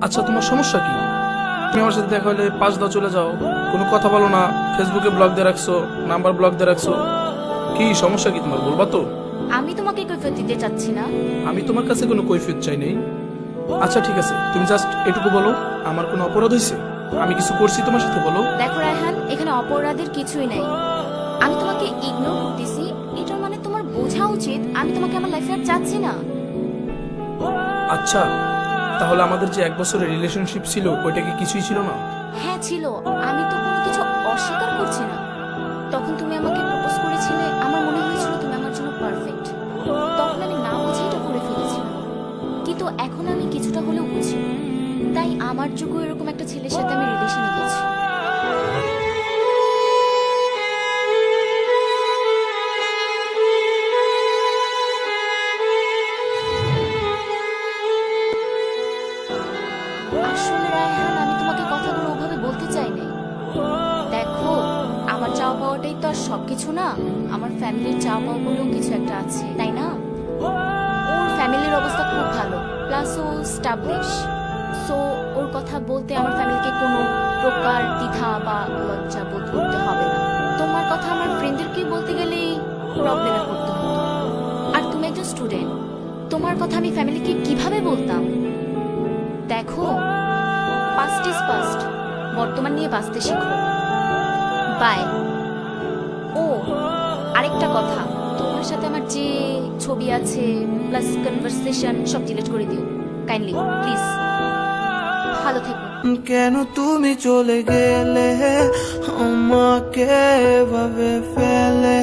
আচ্ছা, তোমার সমস্যা কি? তুমি আমার সাথে দেখা হলে পাশ দাও, চলে যাও, কোনো কথা বলো না, ফেসবুকে ব্লক দিয়ে রাখছো, নাম্বার ব্লক দিয়ে রাখছো। কি সমস্যা কি তোমার, বলবা তো? আমি তোমাকে কৈফিয়ত দিতে চাচ্ছি না। আমি তোমার কাছে কোনো কৈফিয়ত চাই নেই। আচ্ছা ঠিক আছে, তুমি জাস্ট এটুকু বলো, আমার কোনো অপরাধ হয়েছে? আমি কিছু করছি তোমার সাথে, বলো। দেখো রায়হান, এখানে অপরাধের কিছুই নাই। আমি তোমাকে ইগনোর করতেছি, এটা মানে তোমার বোঝা উচিত আমি তোমাকে আমার লাইফে আর চাচ্ছি না। আচ্ছা, তাহলে আমাদের যে 1 বছরের রিলেশনশিপ ছিল, ওইটা কি কিছুই ছিল না? হ্যাঁ ছিল, আমি তো কোনো কিছু অস্বীকার করছি না। তখন তুমি আমাকে প্রপোজ করেছিলে, আমার মনে হয়েছিল তুমি আমার জন্য পারফেক্ট। তখন আমি না বুঝে এটা করে ফেলেছিলাম, কিন্তু এখন আমি কিছুটা হলেও বুঝি। তাই আমার যোগ্য এরকম একটা ছেলের সাথে আমি রিলেশনে গেছি। আসলে রায়হান, আমি তোমাকে কথাগুলো ওভাবে বলতে চাই নাই। দেখো, আমার চাওয়া পাওয়াটাই তো আর সবকিছু না। আমার ফ্যামিলির চাওয়া পাওয়া বলেও কিছু একটা আছে, তাই না? ওর ফ্যামিলির অবস্থা খুব ভালো, প্লাস ও স্টাবলিশ। সো ওর কথা বলতে আমার ফ্যামিলিকে কোনো প্রকার দ্বিধা বা লজ্জা বোধ করতে হবে না। তোমার কথা আমার ফ্রেন্ডদেরকে বলতে গেলেই প্রবলেমে পড়তে হতো। আর তুমি একজন স্টুডেন্ট, তোমার কথা আমি ফ্যামিলিকে কিভাবে বলতাম? দেখো, পাস্ট ইজ পাস্ট, বর্তমান নিয়ে বাঁচতে শেখো। বাই। ও, আরেকটা কথা, তোমার সাথে আমার যে ছবি আছে প্লাস কনভারসেশন সব ডিলিট করে দিও কাইন্ডলি, প্লিজ। ভালো থেকো। কেন তুমি চলে গেলে আমাকে এভাবে ফেলে?